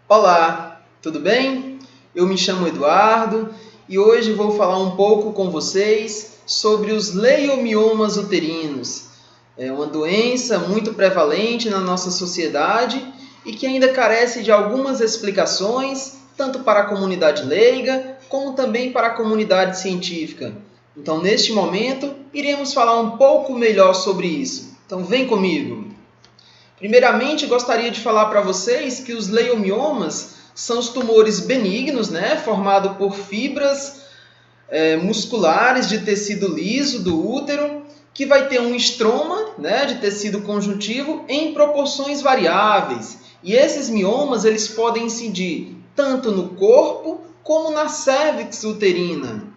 Olá, tudo bem? Eu me chamo Eduardo e hoje vou falar um pouco com vocês sobre os leiomiomas uterinos. É uma doença muito prevalente na nossa sociedade e que ainda carece de algumas explicações, tanto para a comunidade leiga como também para a comunidade científica. Então, neste momento, iremos falar um pouco melhor sobre isso. Então, vem comigo! Primeiramente, gostaria de falar para vocês que os leiomiomas são os tumores benignos, formados por fibras musculares de tecido liso do útero, que vai ter um estroma, de tecido conjuntivo em proporções variáveis. E esses miomas eles podem incidir tanto no corpo como na cérvix uterina.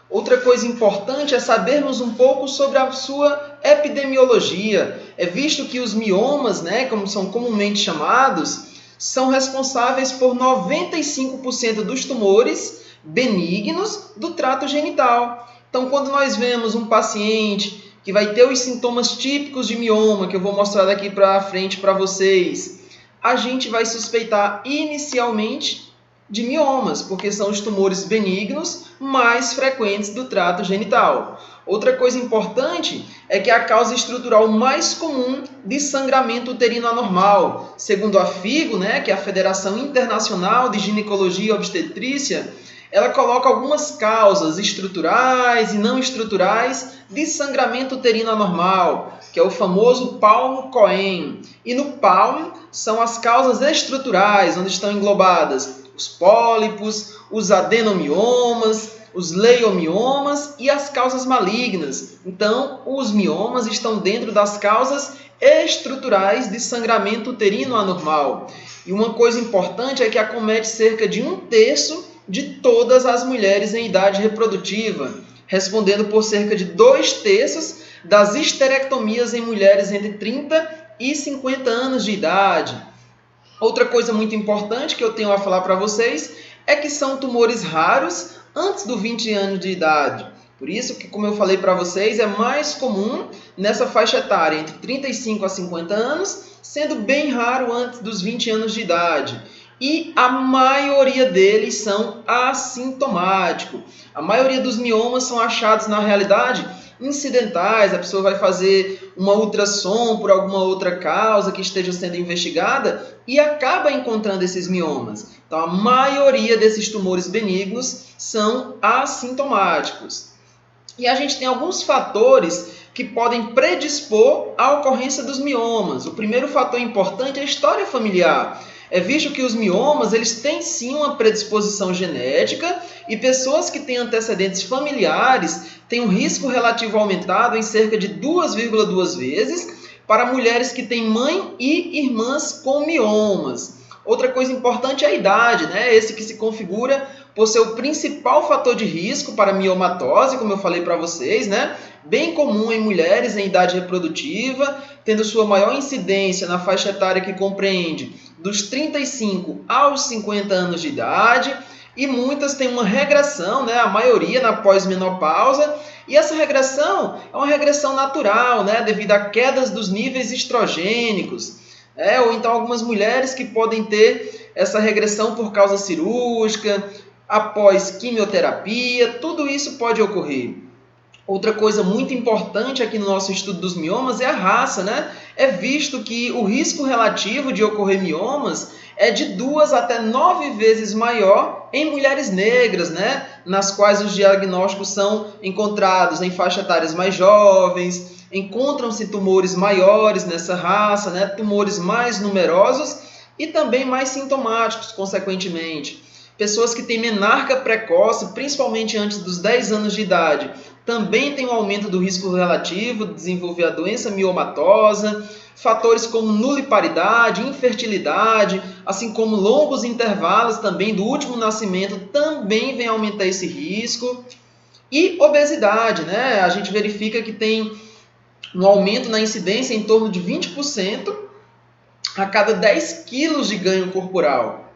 Outra coisa importante é sabermos um pouco sobre a sua epidemiologia. É visto que os miomas, como são comumente chamados, são responsáveis por 95% dos tumores benignos do trato genital. Então, quando nós vemos um paciente que vai ter os sintomas típicos de mioma, que eu vou mostrar daqui para frente para vocês, a gente vai suspeitar inicialmente de miomas, porque são os tumores benignos mais frequentes do trato genital. Outra coisa importante é que a causa estrutural mais comum de sangramento uterino anormal, segundo a FIGO, que é a Federação Internacional de Ginecologia e Obstetrícia, ela coloca algumas causas estruturais e não estruturais de sangramento uterino anormal, que é o famoso Palmo-Cohen. E no Palmo são as causas estruturais, onde estão englobadas os pólipos, os adenomiomas, os leiomiomas e as causas malignas. Então, os miomas estão dentro das causas estruturais de sangramento uterino anormal. E uma coisa importante é que acomete cerca de 1/3 de todas as mulheres em idade reprodutiva, respondendo por cerca de 2/3 das histerectomias em mulheres entre 30 e 50 anos de idade. Outra coisa muito importante que eu tenho a falar para vocês é que são tumores raros antes dos 20 anos de idade. Por isso que, como eu falei para vocês, é mais comum nessa faixa etária, entre 35 a 50 anos, sendo bem raro antes dos 20 anos de idade. E a maioria deles são assintomáticos. A maioria dos miomas são achados, na realidade, incidentais. A pessoa vai fazer uma ultrassom por alguma outra causa que esteja sendo investigada e acaba encontrando esses miomas. Então, a maioria desses tumores benignos são assintomáticos. E a gente tem alguns fatores que podem predispor à ocorrência dos miomas. O primeiro fator importante é a história familiar. É visto que os miomas eles têm sim uma predisposição genética e pessoas que têm antecedentes familiares têm um risco relativo aumentado em cerca de 2,2 vezes para mulheres que têm mãe e irmãs com miomas. Outra coisa importante é a idade, esse que se configura por ser o principal fator de risco para miomatose, como eu falei para vocês, bem comum em mulheres em idade reprodutiva, tendo sua maior incidência na faixa etária que compreende dos 35 aos 50 anos de idade, e muitas têm uma regressão, a maioria na pós-menopausa, e essa regressão é uma regressão natural, devido a quedas dos níveis estrogênicos, ou então algumas mulheres que podem ter essa regressão por causa cirúrgica, após quimioterapia, tudo isso pode ocorrer. Outra coisa muito importante aqui no nosso estudo dos miomas é a raça, É visto que o risco relativo de ocorrer miomas é de 2 até 9 vezes maior em mulheres negras, Nas quais os diagnósticos são encontrados em faixas etárias mais jovens, encontram-se tumores maiores nessa raça, Tumores mais numerosos e também mais sintomáticos, consequentemente. Pessoas que têm menarca precoce, principalmente antes dos 10 anos de idade, também tem um aumento do risco relativo de desenvolver a doença miomatosa. Fatores como nuliparidade, infertilidade, assim como longos intervalos também do último nascimento, também vem aumentar esse risco. E obesidade, A gente verifica que tem um aumento na incidência em torno de 20% a cada 10 quilos de ganho corporal.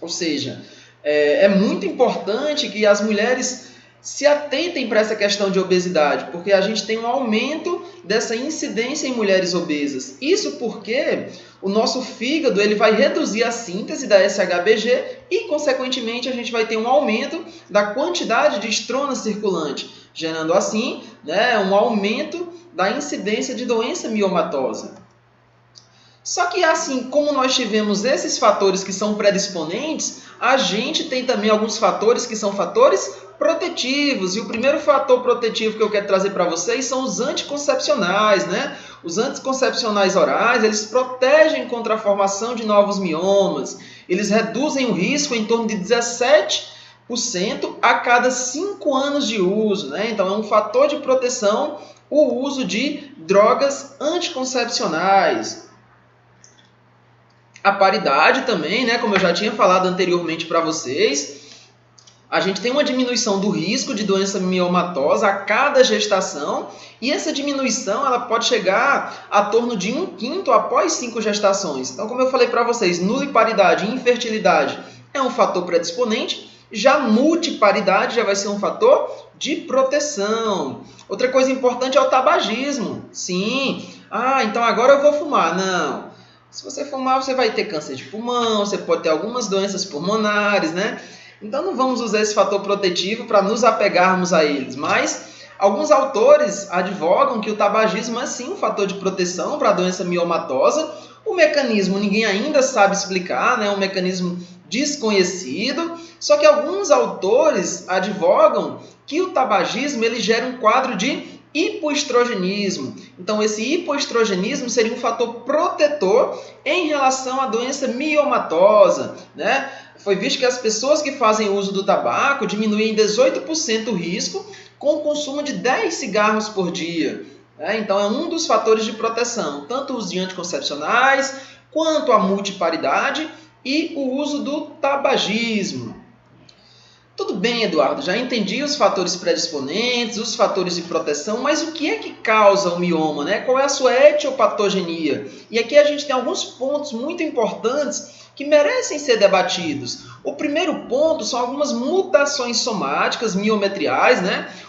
Ou seja, é muito importante que as mulheres se atentem para essa questão de obesidade, porque a gente tem um aumento dessa incidência em mulheres obesas. Isso porque o nosso fígado ele vai reduzir a síntese da SHBG e, consequentemente, a gente vai ter um aumento da quantidade de estrona circulante, gerando assim, um aumento da incidência de doença miomatosa. Só que assim como nós tivemos esses fatores que são predisponentes, a gente tem também alguns fatores que são fatores protetivos. E o primeiro fator protetivo que eu quero trazer para vocês são os anticoncepcionais, Os anticoncepcionais orais, eles protegem contra a formação de novos miomas. Eles reduzem o risco em torno de 17% a cada 5 anos de uso, Então é um fator de proteção o uso de drogas anticoncepcionais. A paridade também, como eu já tinha falado anteriormente para vocês, a gente tem uma diminuição do risco de doença miomatosa a cada gestação e essa diminuição ela pode chegar a torno de 1/5 após 5 gestações. Então, como eu falei para vocês, nulliparidade e infertilidade é um fator predisponente, já multiparidade já vai ser um fator de proteção. Outra coisa importante é o tabagismo. Sim, então agora eu vou fumar. Não. Se você fumar, você vai ter câncer de pulmão, você pode ter algumas doenças pulmonares, Então não vamos usar esse fator protetivo para nos apegarmos a eles. Mas alguns autores advogam que o tabagismo é sim um fator de proteção para a doença miomatosa. O mecanismo ninguém ainda sabe explicar, é um mecanismo desconhecido. Só que alguns autores advogam que o tabagismo ele gera um quadro de hipoestrogenismo. Então, esse hipoestrogenismo seria um fator protetor em relação à doença miomatosa, Foi visto que as pessoas que fazem uso do tabaco diminuem em 18% o risco com o consumo de 10 cigarros por dia. Então, é um dos fatores de proteção, tanto os de anticoncepcionais, quanto a multiparidade e o uso do tabagismo. Tudo bem, Eduardo, já entendi os fatores predisponentes, os fatores de proteção, mas o que é que causa o mioma, Qual é a sua etiopatogenia? E aqui a gente tem alguns pontos muito importantes que merecem ser debatidos. O primeiro ponto são algumas mutações somáticas miometriais,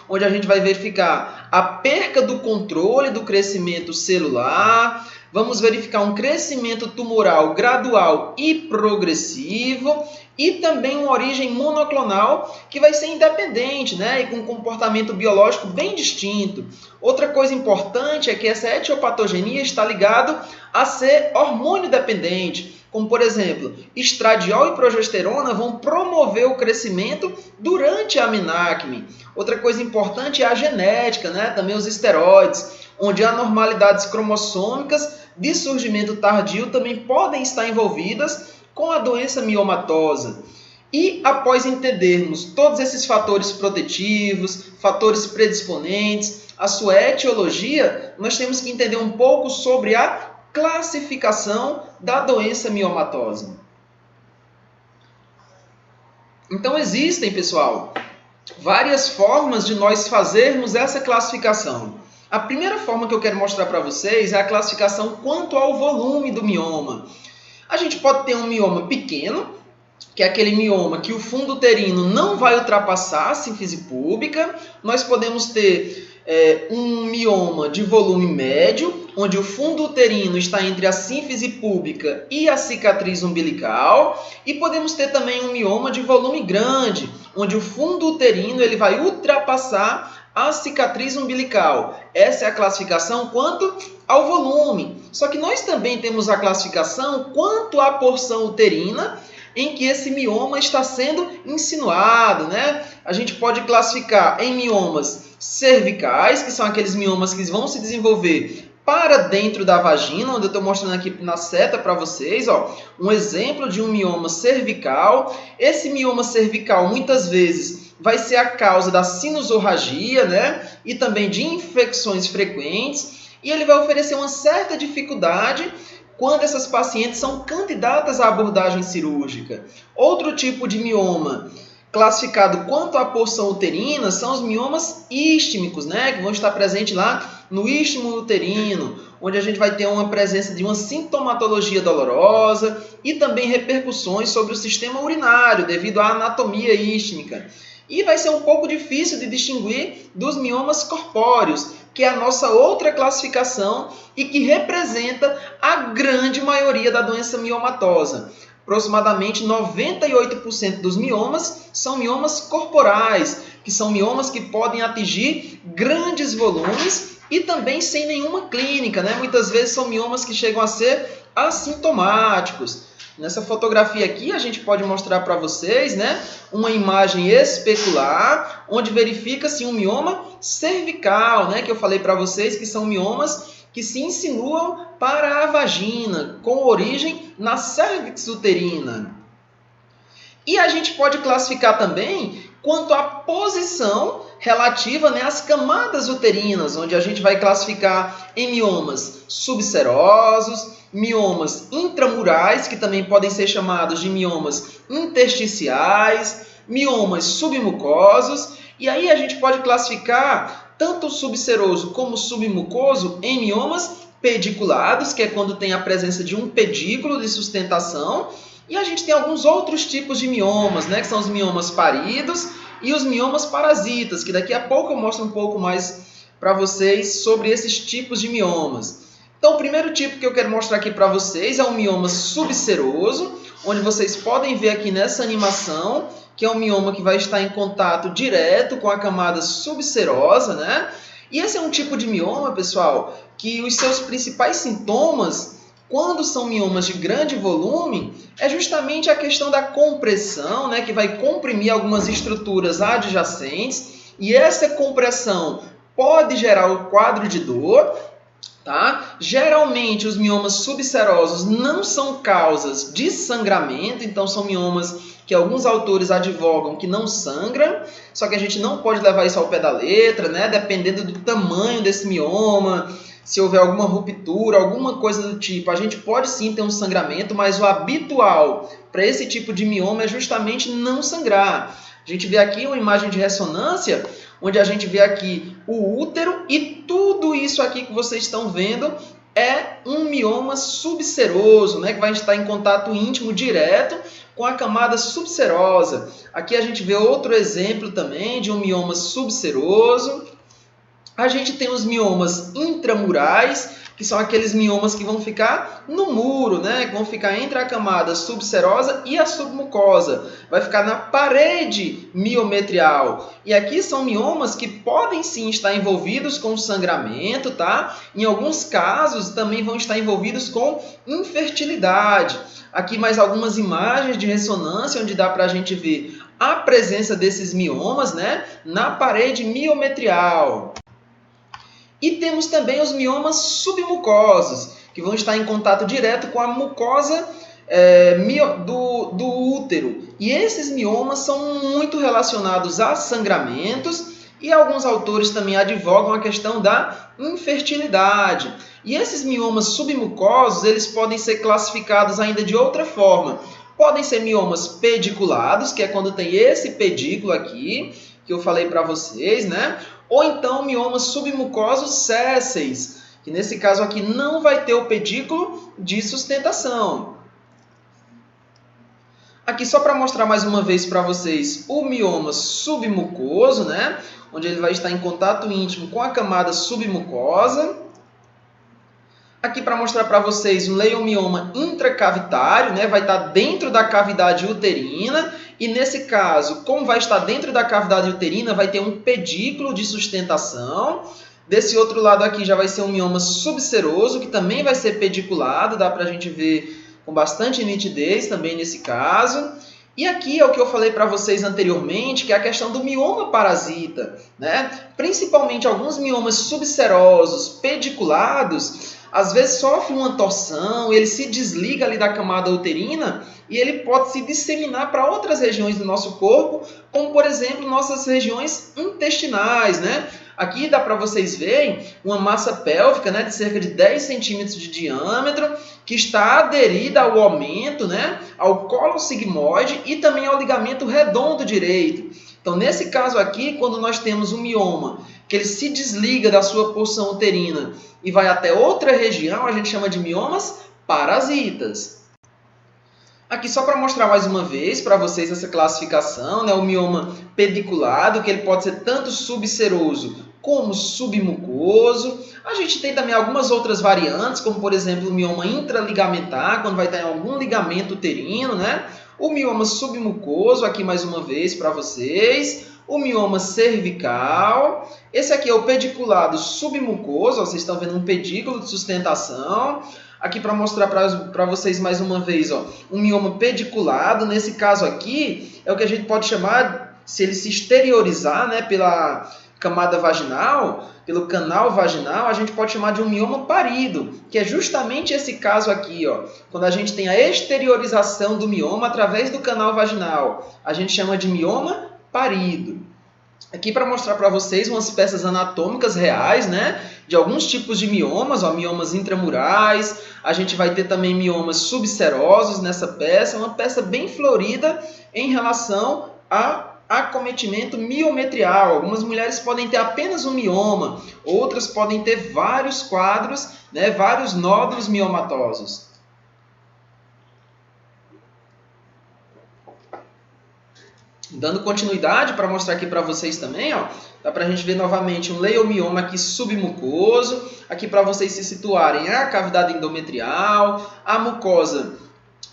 onde a gente vai verificar a perca do controle do crescimento celular, vamos verificar um crescimento tumoral gradual e progressivo, e também uma origem monoclonal que vai ser independente, e com um comportamento biológico bem distinto. Outra coisa importante é que essa etiopatogenia está ligada a ser hormônio dependente, como por exemplo, estradiol e progesterona vão promover o crescimento durante a minacme. Outra coisa importante é a genética, também os esteroides, onde anormalidades cromossômicas de surgimento tardio também podem estar envolvidas com a doença miomatosa. E após entendermos todos esses fatores protetivos, fatores predisponentes, a sua etiologia, nós temos que entender um pouco sobre a classificação da doença miomatosa. Então existem, pessoal, várias formas de nós fazermos essa classificação. A primeira forma que eu quero mostrar para vocês é a classificação quanto ao volume do mioma. A gente pode ter um mioma pequeno, que é aquele mioma que o fundo uterino não vai ultrapassar a sínfise púbica. Nós podemos ter um mioma de volume médio, onde o fundo uterino está entre a sínfise púbica e a cicatriz umbilical. E podemos ter também um mioma de volume grande, onde o fundo uterino ele vai ultrapassar a cicatriz umbilical. Essa é a classificação quanto ao volume. Só que nós também temos a classificação quanto à porção uterina em que esse mioma está sendo insinuado, A gente pode classificar em miomas cervicais, que são aqueles miomas que vão se desenvolver para dentro da vagina, onde eu estou mostrando aqui na seta para vocês, um exemplo de um mioma cervical. Esse mioma cervical, muitas vezes, vai ser a causa da sinusorragia, E também de infecções frequentes. E ele vai oferecer uma certa dificuldade quando essas pacientes são candidatas à abordagem cirúrgica. Outro tipo de mioma classificado quanto à porção uterina são os miomas ístmicos, que vão estar presentes lá no istmo uterino, onde a gente vai ter uma presença de uma sintomatologia dolorosa e também repercussões sobre o sistema urinário devido à anatomia ístmica. E vai ser um pouco difícil de distinguir dos miomas corpóreos, que é a nossa outra classificação e que representa a grande maioria da doença miomatosa. Aproximadamente 98% dos miomas são miomas corporais, que são miomas que podem atingir grandes volumes e também sem nenhuma clínica, né? Muitas vezes são miomas que chegam a ser assintomáticos. Nessa fotografia aqui, a gente pode mostrar para vocês, né, uma imagem especular, onde verifica-se um mioma cervical, né, que eu falei para vocês que são miomas que se insinuam para a vagina, com origem na cérvix uterina. E a gente pode classificar também quanto à posição relativa, né, às camadas uterinas, onde a gente vai classificar em miomas subserosos, miomas intramurais, que também podem ser chamados de miomas intersticiais, miomas submucosos, e aí a gente pode classificar tanto o subseroso como o submucoso em miomas pediculados, que é quando tem a presença de um pedículo de sustentação, e a gente tem alguns outros tipos de miomas, né, que são os miomas páridos e os miomas parasitas, que daqui a pouco eu mostro um pouco mais para vocês sobre esses tipos de miomas. Então, o primeiro tipo que eu quero mostrar aqui para vocês é o mioma subseroso, onde vocês podem ver aqui nessa animação, que é um mioma que vai estar em contato direto com a camada subserosa, né? E esse é um tipo de mioma, pessoal, que os seus principais sintomas, quando são miomas de grande volume, é justamente a questão da compressão, né? Que vai comprimir algumas estruturas adjacentes, e essa compressão pode gerar o quadro de dor. Tá? Geralmente, os miomas subserosos não são causas de sangramento, então são miomas que alguns autores advogam que não sangram, só que a gente não pode levar isso ao pé da letra, né? Dependendo do tamanho desse mioma, se houver alguma ruptura, alguma coisa do tipo, a gente pode sim ter um sangramento, mas o habitual para esse tipo de mioma é justamente não sangrar. A gente vê aqui uma imagem de ressonância, onde a gente vê aqui o útero e tudo isso aqui que vocês estão vendo é um mioma subseroso, né, que vai estar em contato íntimo direto com a camada subserosa. Aqui a gente vê outro exemplo também de um mioma subseroso. A gente tem os miomas intramurais, que são aqueles miomas que vão ficar no muro, né? Que vão ficar entre a camada subserosa e a submucosa. Vai ficar na parede miometrial. E aqui são miomas que podem sim estar envolvidos com sangramento, tá? Em alguns casos também vão estar envolvidos com infertilidade. Aqui mais algumas imagens de ressonância, onde dá para a gente ver a presença desses miomas, né? Na parede miometrial. E temos também os miomas submucosos, que vão estar em contato direto com a mucosa do útero. E esses miomas são muito relacionados a sangramentos e alguns autores também advogam a questão da infertilidade. E esses miomas submucosos, eles podem ser classificados ainda de outra forma. Podem ser miomas pediculados, que é quando tem esse pedículo aqui, que eu falei para vocês, né? Ou então miomas submucosos sésseis, que nesse caso aqui não vai ter o pedículo de sustentação. Aqui só para mostrar mais uma vez para vocês o mioma submucoso, né? Onde ele vai estar em contato íntimo com a camada submucosa. Aqui para mostrar para vocês um leiomioma intracavitário, né? Vai estar dentro da cavidade uterina. E nesse caso, como vai estar dentro da cavidade uterina, vai ter um pedículo de sustentação. Desse outro lado aqui já vai ser um mioma subseroso, que também vai ser pediculado, dá para a gente ver com bastante nitidez também nesse caso. E aqui é o que eu falei para vocês anteriormente, que é a questão do mioma parasita, né? Principalmente alguns miomas subserosos, pediculados, às vezes sofre uma torção, ele se desliga ali da camada uterina e ele pode se disseminar para outras regiões do nosso corpo, como, por exemplo, nossas regiões intestinais, né? Aqui dá para vocês verem uma massa pélvica, né, de cerca de 10 centímetros de diâmetro, que está aderida ao aumento, né, ao colo sigmoide e também ao ligamento redondo direito. Então, nesse caso aqui, quando nós temos um mioma, que ele se desliga da sua porção uterina e vai até outra região, a gente chama de miomas parasitas. Aqui só para mostrar mais uma vez para vocês essa classificação, né? O mioma pediculado, que ele pode ser tanto subseroso como submucoso. A gente tem também algumas outras variantes, como por exemplo o mioma intraligamentar, quando vai estar em algum ligamento uterino, né? O mioma submucoso, aqui mais uma vez para vocês. O mioma cervical. Esse aqui é o pediculado submucoso, ó, vocês estão vendo um pedículo de sustentação. Aqui para mostrar para vocês mais uma vez, ó, um mioma pediculado. Nesse caso aqui, é o que a gente pode chamar, se ele se exteriorizar, né, pela camada vaginal, pelo canal vaginal, a gente pode chamar de um mioma parido, que é justamente esse caso aqui, ó, quando a gente tem a exteriorização do mioma através do canal vaginal. A gente chama de mioma parido. Aqui para mostrar para vocês umas peças anatômicas reais, né, de alguns tipos de miomas, ó, miomas intramurais. A gente vai ter também miomas subserosos nessa peça, uma peça bem florida em relação a acometimento miometrial. Algumas mulheres podem ter apenas um mioma, outras podem ter vários quadros, né, vários nódulos miomatosos. Dando continuidade para mostrar aqui para vocês também, ó, dá para a gente ver novamente um leiomioma aqui submucoso, aqui para vocês se situarem a cavidade endometrial, a mucosa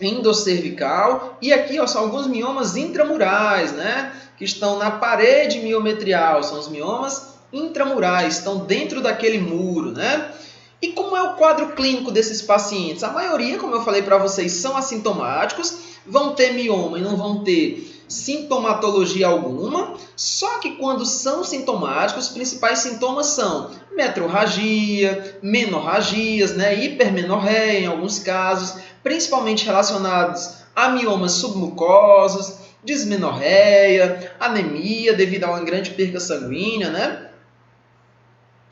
endocervical, e aqui ó, são alguns miomas intramurais, né, que estão na parede miometrial, são os miomas intramurais, estão dentro daquele muro, né? E como é o quadro clínico desses pacientes? A maioria, como eu falei para vocês, são assintomáticos, vão ter mioma e não vão ter sintomatologia alguma, só que quando são sintomáticos, os principais sintomas são metrorragia, menorragias, né, hipermenorreia em alguns casos, principalmente relacionados a miomas submucosos, dismenorreia, anemia devido a uma grande perca sanguínea, né?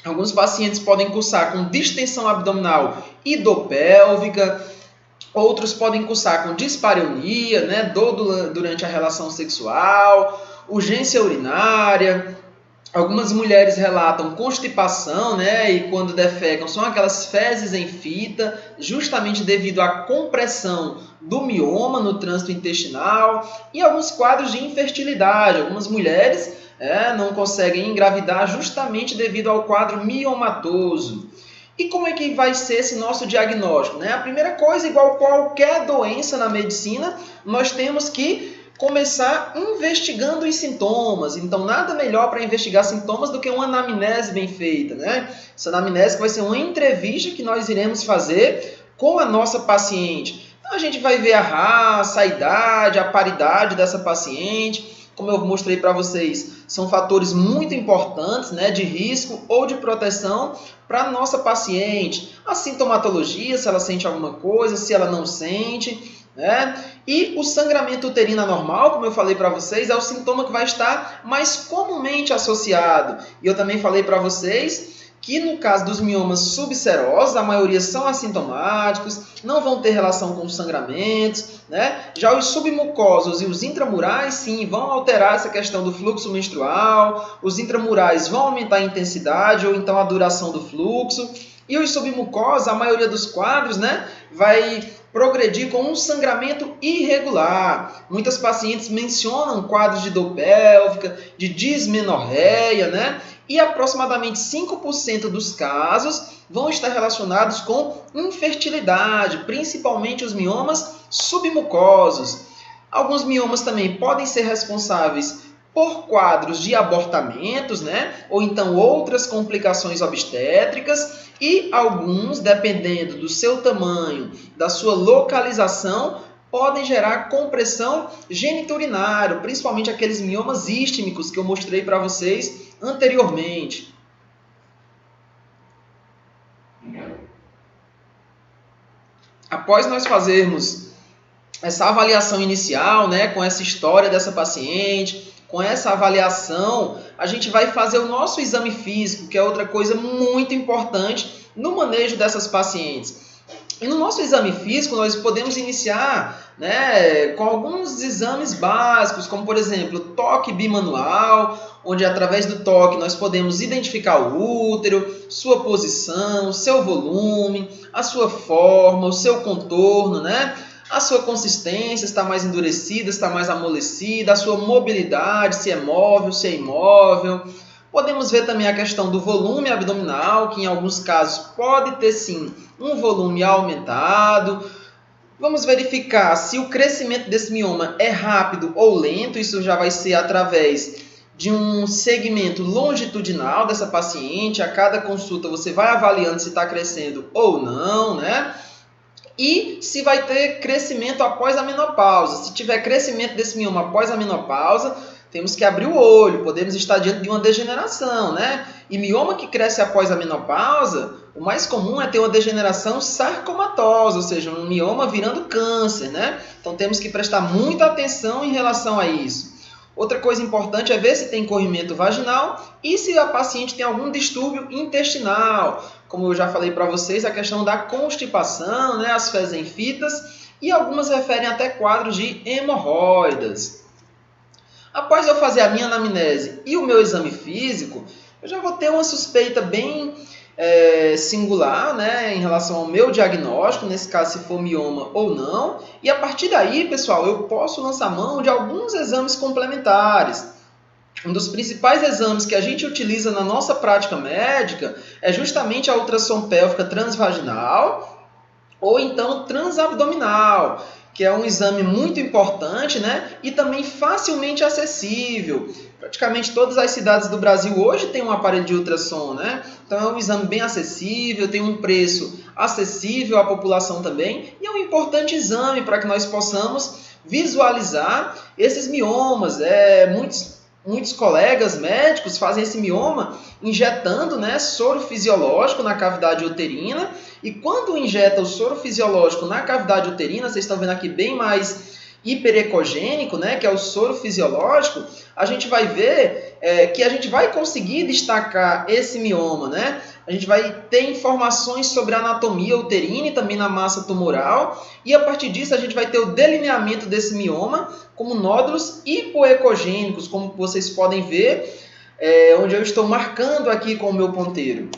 Alguns pacientes podem cursar com distensão abdominal idopélvica, outros podem cursar com dispareunia, né, dor durante a relação sexual, urgência urinária. Algumas mulheres relatam constipação, né, e quando defecam são aquelas fezes em fita, justamente devido à compressão do mioma no trânsito intestinal, e alguns quadros de infertilidade. Algumas mulheres não conseguem engravidar justamente devido ao quadro miomatoso. E como é que vai ser esse nosso diagnóstico, né? A primeira coisa, igual qualquer doença na medicina, nós temos que começar investigando os sintomas. Então, nada melhor para investigar sintomas do que uma anamnese bem feita, né? Essa anamnese que vai ser uma entrevista que nós iremos fazer com a nossa paciente. Então, a gente vai ver a raça, a idade, a paridade dessa paciente. Como eu mostrei para vocês, são fatores muito importantes, né, de risco ou de proteção para a nossa paciente. A sintomatologia, se ela sente alguma coisa, se ela não sente, né? E o sangramento uterino anormal, como eu falei para vocês, é o sintoma que vai estar mais comumente associado. E eu também falei para vocês que no caso dos miomas subserosos, a maioria são assintomáticos, não vão ter relação com os sangramentos, né? Já os submucosos e os intramurais, sim, vão alterar essa questão do fluxo menstrual, os intramurais vão aumentar a intensidade ou então a duração do fluxo, e os submucosos, a maioria dos quadros, né, vai progredir com um sangramento irregular. Muitas pacientes mencionam quadros de dor pélvica, de dismenorreia, né? E aproximadamente 5% dos casos vão estar relacionados com infertilidade, principalmente os miomas submucosos. Alguns miomas também podem ser responsáveis por quadros de abortamentos, né? Ou então outras complicações obstétricas, e alguns, dependendo do seu tamanho, da sua localização, podem gerar compressão geniturinária, principalmente aqueles miomas ístmicos que eu mostrei para vocês anteriormente. Após nós fazermos essa avaliação inicial, né, com essa história dessa paciente, com essa avaliação, a gente vai fazer o nosso exame físico, que é outra coisa muito importante no manejo dessas pacientes. E no nosso exame físico, nós podemos iniciar, né, com alguns exames básicos, como, por exemplo, toque bimanual, onde através do toque nós podemos identificar o útero, sua posição, seu volume, a sua forma, o seu contorno, né? a sua consistência está mais endurecida, está mais amolecida, a sua mobilidade, se é móvel, se é imóvel. Podemos ver também a questão do volume abdominal, que em alguns casos pode ter sim um volume aumentado. Vamos verificar se o crescimento desse mioma é rápido ou lento. Isso já vai ser através de um segmento longitudinal dessa paciente. A cada consulta você vai avaliando se está crescendo ou não, né? E se vai ter crescimento após a menopausa. Se tiver crescimento desse mioma após a menopausa, temos que abrir o olho, podemos estar diante de uma degeneração, né? E mioma que cresce após a menopausa, o mais comum é ter uma degeneração sarcomatosa, ou seja, um mioma virando câncer, né? Então temos que prestar muita atenção em relação a isso. Outra coisa importante é ver se tem corrimento vaginal e se a paciente tem algum distúrbio intestinal. Como eu já falei para vocês, a questão da constipação, né? As fezes em fitas, e algumas referem até quadros de hemorroidas. Após eu fazer a minha anamnese e o meu exame físico, eu já vou ter uma suspeita bem singular, né, em relação ao meu diagnóstico, nesse caso se for mioma ou não. E a partir daí, pessoal, eu posso lançar mão de alguns exames complementares. Um dos principais exames que a gente utiliza na nossa prática médica é justamente a ultrassom pélvica transvaginal ou então transabdominal, que é um exame muito importante, né? E também facilmente acessível. Praticamente todas as cidades do Brasil hoje têm um aparelho de ultrassom, né? Então é um exame bem acessível, tem um preço acessível à população também, e é um importante exame para que nós possamos visualizar esses miomas. Muitos colegas médicos fazem esse mioma injetando, né, soro fisiológico na cavidade uterina. E quando injeta o soro fisiológico na cavidade uterina, vocês estão vendo aqui bem mais hiperecogênico, né, que é o soro fisiológico, a gente vai ver que a gente vai conseguir destacar esse mioma, né? A gente vai ter informações sobre a anatomia uterina e também na massa tumoral, e a partir disso a gente vai ter o delineamento desse mioma como nódulos hipoecogênicos, como vocês podem ver, onde eu estou marcando aqui com o meu ponteiro.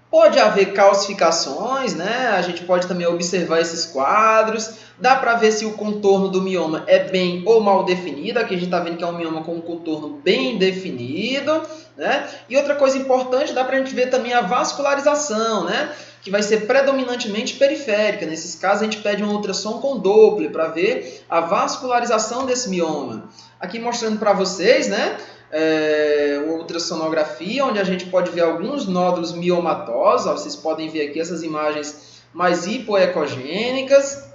Pode haver calcificações, né? A gente pode também observar esses quadros. Dá para ver se o contorno do mioma é bem ou mal definido. Aqui a gente está vendo que é um mioma com um contorno bem definido, né? E outra coisa importante, dá para a gente ver também a vascularização, né? Que vai ser predominantemente periférica. Nesses casos, a gente pede um ultrassom com Doppler para ver a vascularização desse mioma. Aqui mostrando para vocês, né? Ultrassonografia, onde a gente pode ver alguns nódulos miomatosos. Ó, vocês podem ver aqui essas imagens mais hipoecogênicas.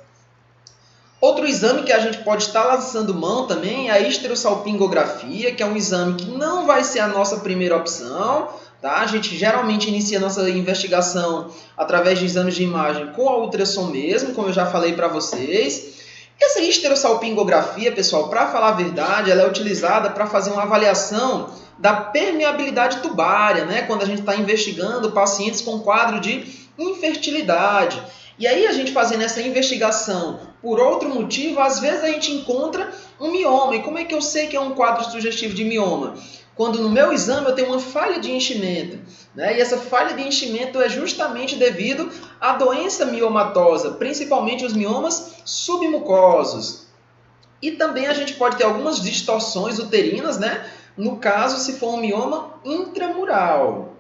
Outro exame que a gente pode estar lançando mão também é a histerosalpingografia, que é um exame que não vai ser a nossa primeira opção. Tá? A gente geralmente inicia a nossa investigação através de exames de imagem com a ultrassom mesmo, como eu já falei para vocês. Essa histerosalpingografia, pessoal, para falar a verdade, ela é utilizada para fazer uma avaliação da permeabilidade tubária, né? Quando a gente está investigando pacientes com quadro de infertilidade. E aí a gente fazendo essa investigação por outro motivo, às vezes a gente encontra um mioma. E como é que eu sei que é um quadro sugestivo de mioma? Quando no meu exame eu tenho uma falha de enchimento, né? E essa falha de enchimento é justamente devido à doença miomatosa, principalmente os miomas submucosos. E também a gente pode ter algumas distorções uterinas, né? No caso, se for um mioma intramural.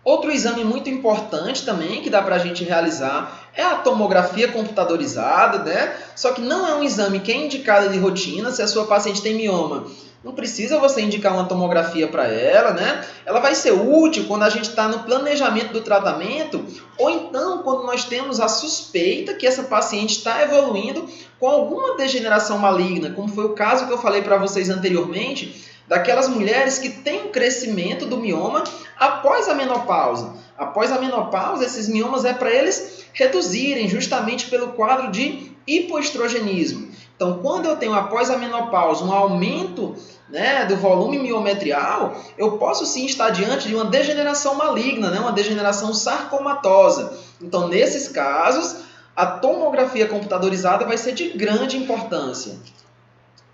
Outro exame muito importante também que dá para a gente realizar é a tomografia computadorizada, né? Só que não é um exame que é indicado de rotina. Se a sua paciente tem mioma, não precisa você indicar uma tomografia para ela, né? Ela vai ser útil quando a gente está no planejamento do tratamento ou então quando nós temos a suspeita que essa paciente está evoluindo com alguma degeneração maligna, como foi o caso que eu falei para vocês anteriormente, daquelas mulheres que têm um crescimento do mioma após a menopausa. Após a menopausa, esses miomas é para eles reduzirem justamente pelo quadro de hipoestrogenismo. Então, quando eu tenho após a menopausa um aumento, né, do volume miometrial, eu posso sim estar diante de uma degeneração maligna, né, uma degeneração sarcomatosa. Então, nesses casos, a tomografia computadorizada vai ser de grande importância.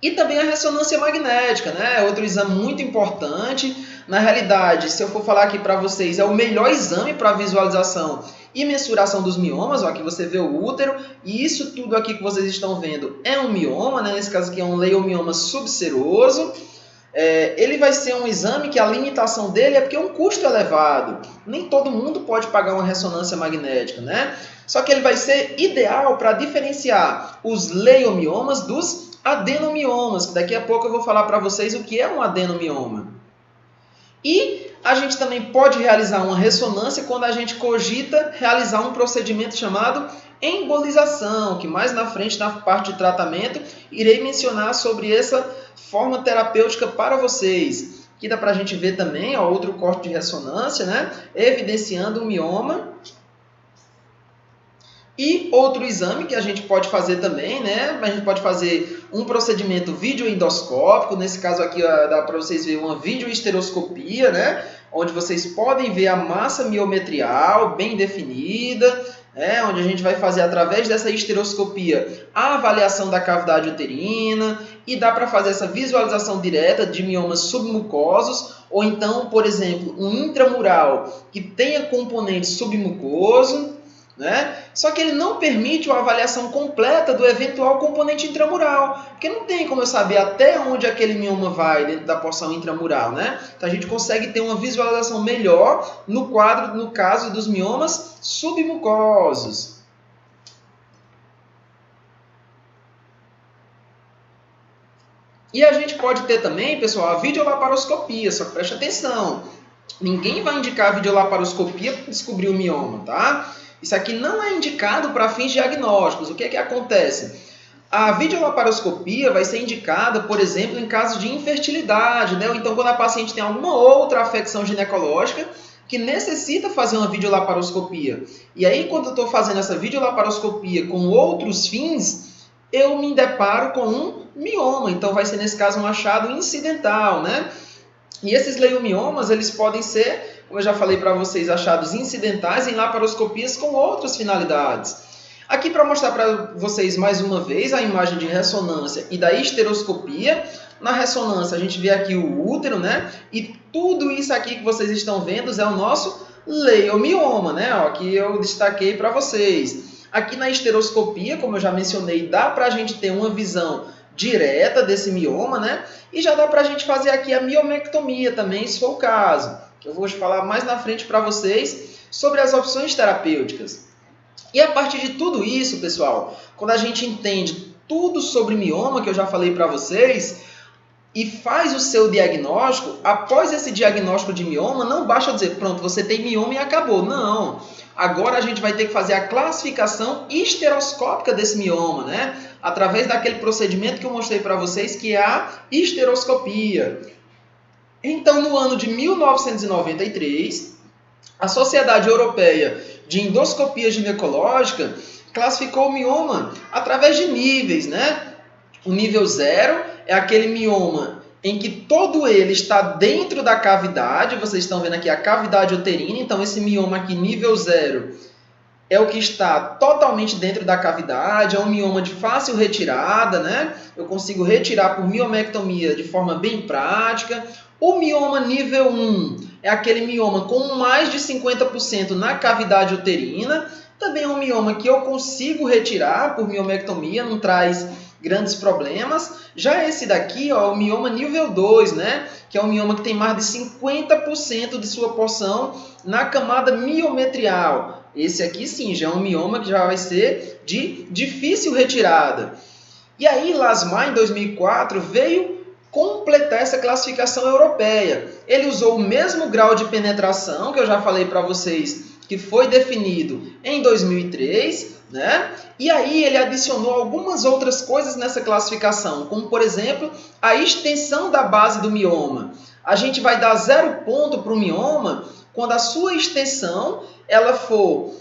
E também a ressonância magnética, né? Outro exame muito importante. Na realidade, se eu for falar aqui para vocês, é o melhor exame para visualização e mensuração dos miomas. Ó, aqui você vê o útero, e isso tudo aqui que vocês estão vendo é um mioma, né? Nesse caso aqui é um leiomioma subseroso. Ele vai ser um exame que a limitação dele é porque é um custo elevado. Nem todo mundo pode pagar uma ressonância magnética, né? Só que ele vai ser ideal para diferenciar os leiomiomas dos adenomiomas, que daqui a pouco eu vou falar para vocês o que é um adenomioma. E a gente também pode realizar uma ressonância quando a gente cogita realizar um procedimento chamado embolização, que mais na frente, na parte de tratamento, irei mencionar sobre essa forma terapêutica para vocês. Aqui dá para a gente ver também, ó, outro corte de ressonância, né? Evidenciando um mioma. E outro exame que a gente pode fazer também, né? A gente pode fazer um procedimento videoendoscópico. Nesse caso aqui, ó, dá para vocês verem uma videoesteroscopia, né? Onde vocês podem ver a massa miometrial bem definida, onde a gente vai fazer, através dessa esteroscopia, a avaliação da cavidade uterina, e dá para fazer essa visualização direta de miomas submucosos, ou então, por exemplo, um intramural que tenha componente submucoso, né? Só que ele não permite a avaliação completa do eventual componente intramural, porque não tem como eu saber até onde aquele mioma vai dentro da porção intramural, né? Então a gente consegue ter uma visualização melhor no quadro, no caso dos miomas submucosos. E a gente pode ter também, pessoal, a videolaparoscopia, só que preste atenção, ninguém vai indicar a videolaparoscopia para descobrir o mioma, tá? Isso aqui não é indicado para fins diagnósticos. O que é que acontece? A videolaparoscopia vai ser indicada, por exemplo, em casos de infertilidade, né? Ou então quando a paciente tem alguma outra afecção ginecológica que necessita fazer uma videolaparoscopia. E aí, quando eu estou fazendo essa videolaparoscopia com outros fins, eu me deparo com um mioma. Então, vai ser, nesse caso, um achado incidental, né? E esses leiomiomas, eles podem ser, como eu já falei para vocês, achados incidentais em laparoscopias com outras finalidades. Aqui para mostrar para vocês mais uma vez a imagem de ressonância e da esteroscopia. Na ressonância a gente vê aqui o útero, né? E tudo isso aqui que vocês estão vendo é o nosso leiomioma, né? Ó, que eu destaquei para vocês. Aqui na esteroscopia, como eu já mencionei, dá para a gente ter uma visão direta desse mioma, né? E já dá para a gente fazer aqui a miomectomia também, se for o caso. Eu vou falar mais na frente para vocês sobre as opções terapêuticas. E a partir de tudo isso, pessoal, quando a gente entende tudo sobre mioma, que eu já falei para vocês, e faz o seu diagnóstico, após esse diagnóstico de mioma, não basta dizer, pronto, você tem mioma e acabou. Não. Agora a gente vai ter que fazer a classificação esteroscópica desse mioma, né? Através daquele procedimento que eu mostrei para vocês, que é a esteroscopia. Então, no ano de 1993, a Sociedade Europeia de Endoscopia Ginecológica classificou o mioma através de níveis, né? O nível 0 é aquele mioma em que todo ele está dentro da cavidade. Vocês estão vendo aqui a cavidade uterina. Então, esse mioma aqui, nível 0, é o que está totalmente dentro da cavidade. É um mioma de fácil retirada, né? Eu consigo retirar por miomectomia de forma bem prática. O mioma nível 1 é aquele mioma com mais de 50% na cavidade uterina. Também é um mioma que eu consigo retirar por miomectomia, não traz grandes problemas. Já esse daqui, ó, é o mioma nível 2, né? Que é um mioma que tem mais de 50% de sua porção na camada miometrial. Esse aqui sim, já é um mioma que já vai ser de difícil retirada. E aí, Lasmar, em 2004, veio completar essa classificação europeia. Ele usou o mesmo grau de penetração que eu já falei para vocês, que foi definido em 2003, né? E aí ele adicionou algumas outras coisas nessa classificação, como, por exemplo, a extensão da base do mioma. A gente vai dar 0 ponto para o mioma quando a sua extensão ela for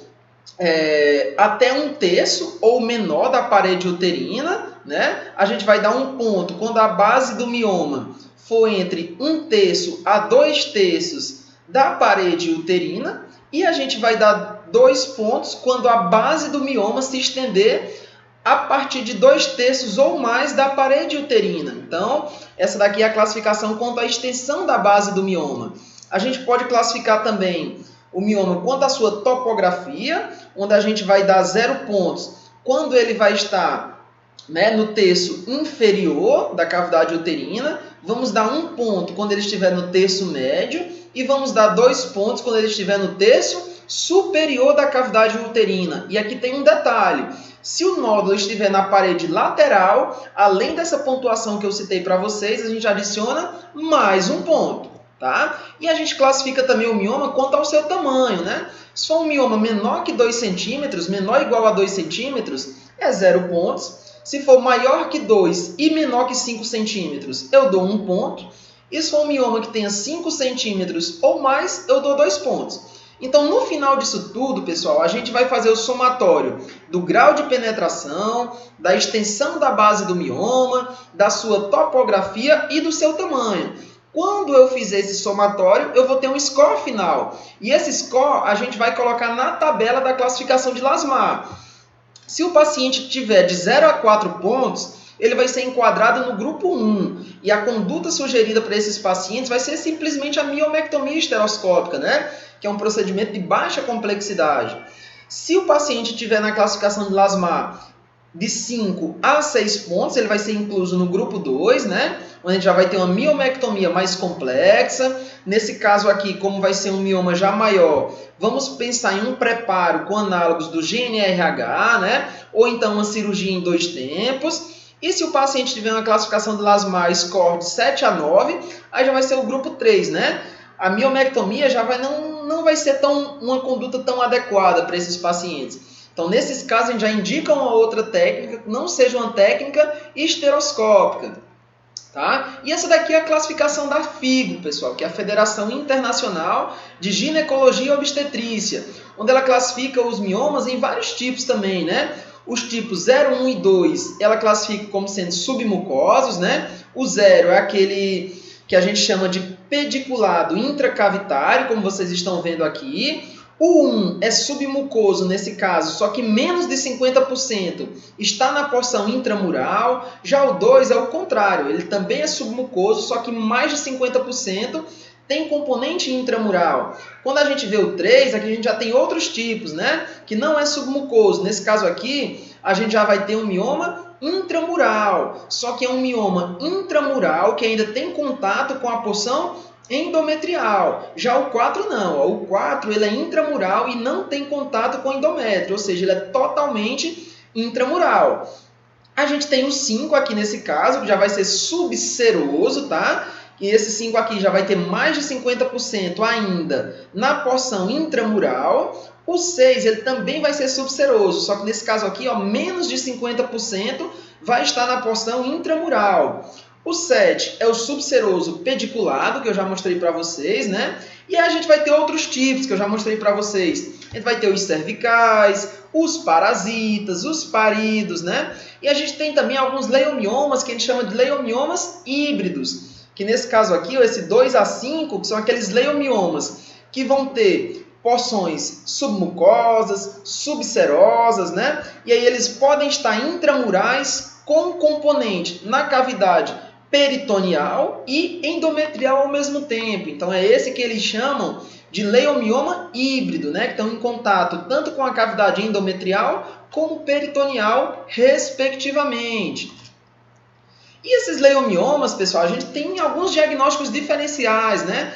até 1/3 ou menor da parede uterina, né? A gente vai dar 1 ponto quando a base do mioma for entre 1/3 a 2/3 da parede uterina, e a gente vai dar 2 pontos quando a base do mioma se estender a partir de 2/3 ou mais da parede uterina. Então, essa daqui é a classificação quanto à extensão da base do mioma. A gente pode classificar também o mioma quanto à sua topografia, onde a gente vai dar 0 pontos quando ele vai estar, né, no terço inferior da cavidade uterina. Vamos dar 1 ponto quando ele estiver no terço médio e vamos dar 2 pontos quando ele estiver no terço superior da cavidade uterina. E aqui tem um detalhe. Se o nódulo estiver na parede lateral, além dessa pontuação que eu citei para vocês, a gente adiciona mais 1 ponto. Tá? E a gente classifica também o mioma quanto ao seu tamanho, né? Se for um mioma menor que 2 centímetros, menor ou igual a 2 centímetros, é 0 pontos. Se for maior que 2 e menor que 5 centímetros, eu dou 1 ponto. E se for um mioma que tenha 5 centímetros ou mais, eu dou 2 pontos. Então, no final disso tudo, pessoal, a gente vai fazer o somatório do grau de penetração, da extensão da base do mioma, da sua topografia e do seu tamanho. Quando eu fizer esse somatório, eu vou ter um score final. E esse score a gente vai colocar na tabela da classificação de Lasmar. Se o paciente tiver de 0 a 4 pontos, ele vai ser enquadrado no grupo 1. E a conduta sugerida para esses pacientes vai ser simplesmente a miomectomia esteroscópica, né? Que é um procedimento de baixa complexidade. Se o paciente tiver na classificação de Lasmar de 5 a 6 pontos, ele vai ser incluso no grupo 2, né? Onde a gente já vai ter uma miomectomia mais complexa. Nesse caso aqui, como vai ser um mioma já maior, vamos pensar em um preparo com análogos do GNRH, né? Ou então uma cirurgia em 2 tempos. E se o paciente tiver uma classificação de Lasmar score de 7 a 9, aí já vai ser o grupo 3, né? A miomectomia já não vai ser uma conduta tão adequada para esses pacientes. Então, nesses casos, a gente já indica uma outra técnica, que não seja uma técnica esteroscópica. Tá? E essa daqui é a classificação da FIGO, pessoal, que é a Federação Internacional de Ginecologia e Obstetrícia, onde ela classifica os miomas em vários tipos também, né? Os tipos 0, 1 e 2, ela classifica como sendo submucosos, né? O 0 é aquele que a gente chama de pediculado intracavitário, como vocês estão vendo aqui. O 1 é submucoso nesse caso, só que menos de 50% está na porção intramural. Já o 2 é o contrário, ele também é submucoso, só que mais de 50% tem componente intramural. Quando a gente vê o 3, aqui a gente já tem outros tipos, né? Que não é submucoso. Nesse caso aqui, a gente já vai ter um mioma intramural, só que é um mioma intramural que ainda tem contato com a porção endometrial. Já o 4 não. O 4 ele é intramural e não tem contato com endométrio, ou seja, ele é totalmente intramural. A gente tem o 5 aqui nesse caso, que já vai ser subseroso, tá? E esse 5 aqui já vai ter mais de 50% ainda na porção intramural. O 6 ele também vai ser subseroso, só que nesse caso aqui, ó, menos de 50% vai estar na porção intramural. O 7 é o subseroso pediculado, que eu já mostrei para vocês, né? E aí a gente vai ter outros tipos, que eu já mostrei para vocês. A gente vai ter os cervicais, os parasitas, os parídeos, né? E a gente tem também alguns leiomiomas, que a gente chama de leiomiomas híbridos. Que nesse caso aqui, ó, esse 2 a 5, que são aqueles leiomiomas que vão ter porções submucosas, subserosas, né? E aí eles podem estar intramurais com componente na cavidade peritoneal e endometrial ao mesmo tempo. Então é esse que eles chamam de leiomioma híbrido, né? Que estão em contato tanto com a cavidade endometrial como peritoneal, respectivamente. E esses leiomiomas, pessoal, a gente tem alguns diagnósticos diferenciais, né?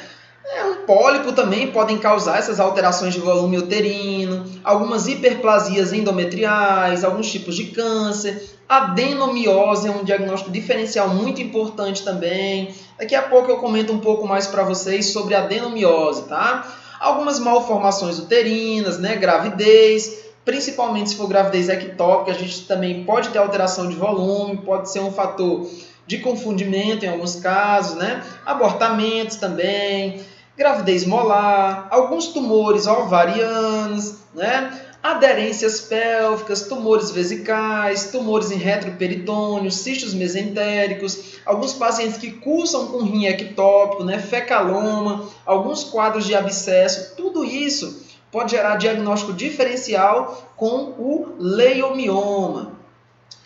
Um pólipo também podem causar essas alterações de volume uterino, algumas hiperplasias endometriais, alguns tipos de câncer. Adenomiose é um diagnóstico diferencial muito importante também. Daqui a pouco eu comento um pouco mais para vocês sobre adenomiose, tá? Algumas malformações uterinas, né? Gravidez, principalmente se for gravidez ectópica, a gente também pode ter alteração de volume, pode ser um fator de confundimento em alguns casos, né? Abortamentos também, gravidez molar, alguns tumores ovarianos, né? Aderências pélvicas, tumores vesicais, tumores em retroperitônio, cistos mesentéricos, alguns pacientes que cursam com rim ectópico, né? Fecaloma, alguns quadros de abscesso, tudo isso pode gerar diagnóstico diferencial com o leiomioma.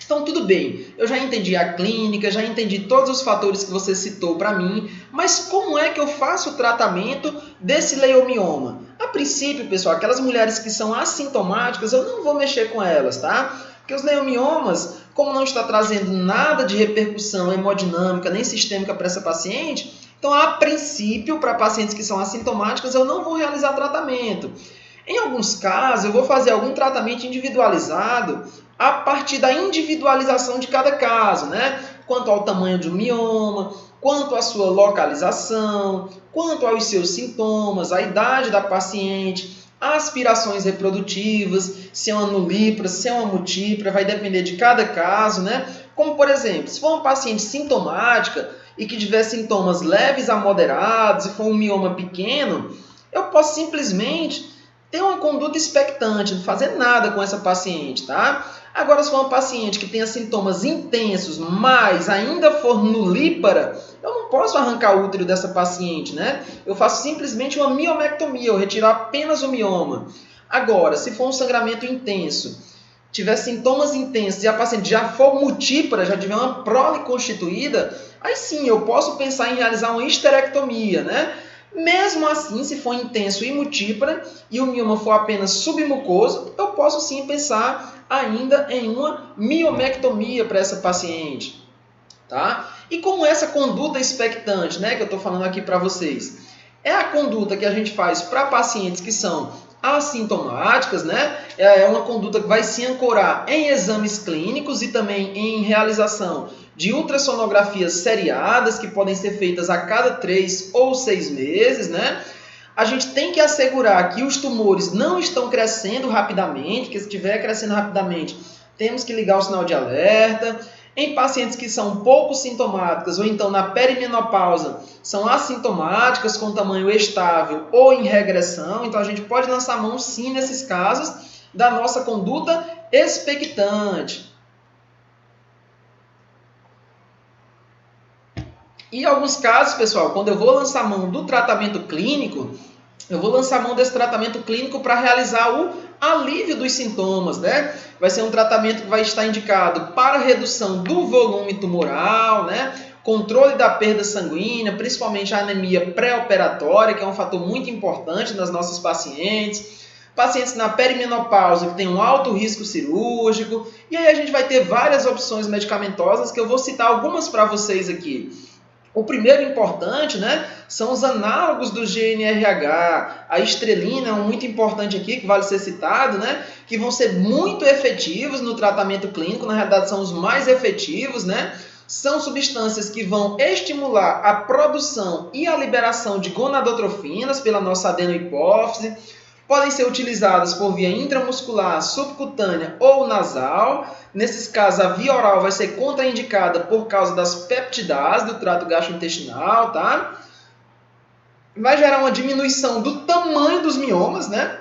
Então, tudo bem, eu já entendi a clínica, já entendi todos os fatores que você citou para mim, mas como é que eu faço o tratamento desse leiomioma? A princípio, pessoal, aquelas mulheres que são assintomáticas, eu não vou mexer com elas, tá? Porque os leomiomas, como não está trazendo nada de repercussão hemodinâmica nem sistêmica para essa paciente, então, a princípio, para pacientes que são assintomáticas, eu não vou realizar tratamento. Em alguns casos, eu vou fazer algum tratamento individualizado a partir da individualização de cada caso, né? Quanto ao tamanho do mioma, quanto à sua localização, quanto aos seus sintomas, a idade da paciente, aspirações reprodutivas, se é uma nulípara, se é uma multípara, vai depender de cada caso, né? Como, por exemplo, se for uma paciente sintomática e que tiver sintomas leves a moderados e for um mioma pequeno, eu posso simplesmente ter uma conduta expectante, não fazer nada com essa paciente, tá? Agora, se for uma paciente que tenha sintomas intensos, mas ainda for nulípara, eu não posso arrancar o útero dessa paciente, né? Eu faço simplesmente uma miomectomia, eu retiro apenas o mioma. Agora, se for um sangramento intenso, tiver sintomas intensos e a paciente já for multípara, já tiver uma prole constituída, aí sim eu posso pensar em realizar uma histerectomia, né? Mesmo assim, se for intenso e multípara e o mioma for apenas submucoso, eu posso sim pensar ainda em uma miomectomia para essa paciente, tá? E como essa conduta expectante, né, que eu estou falando aqui para vocês, é a conduta que a gente faz para pacientes que são assintomáticas, né? É uma conduta que vai se ancorar em exames clínicos e também em realização de ultrassonografias seriadas, que podem ser feitas a cada 3 ou 6 meses, né? A gente tem que assegurar que os tumores não estão crescendo rapidamente, porque se estiver crescendo rapidamente, temos que ligar o sinal de alerta. Em pacientes que são pouco sintomáticas ou então na perimenopausa, são assintomáticas com tamanho estável ou em regressão, então a gente pode lançar mão sim nesses casos da nossa conduta expectante. E em alguns casos, pessoal, quando eu vou lançar mão do tratamento clínico, eu vou lançar mão desse tratamento clínico para realizar o alívio dos sintomas, né? Vai ser um tratamento que vai estar indicado para redução do volume tumoral, né? Controle da perda sanguínea, principalmente a anemia pré-operatória, que é um fator muito importante nas nossas pacientes. Pacientes na perimenopausa que têm um alto risco cirúrgico. E aí a gente vai ter várias opções medicamentosas que eu vou citar algumas para vocês aqui. O primeiro importante, né, são os análogos do GNRH. A estrelina é um muito importante aqui, que vale ser citado, né, que vão ser muito efetivos no tratamento clínico, na realidade são os mais efetivos, né? São substâncias que vão estimular a produção e a liberação de gonadotrofinas pela nossa adenohipófise. Podem ser utilizadas por via intramuscular, subcutânea ou nasal. Nesses casos, a via oral vai ser contraindicada por causa das peptidases do trato gastrointestinal, tá? Vai gerar uma diminuição do tamanho dos miomas, né?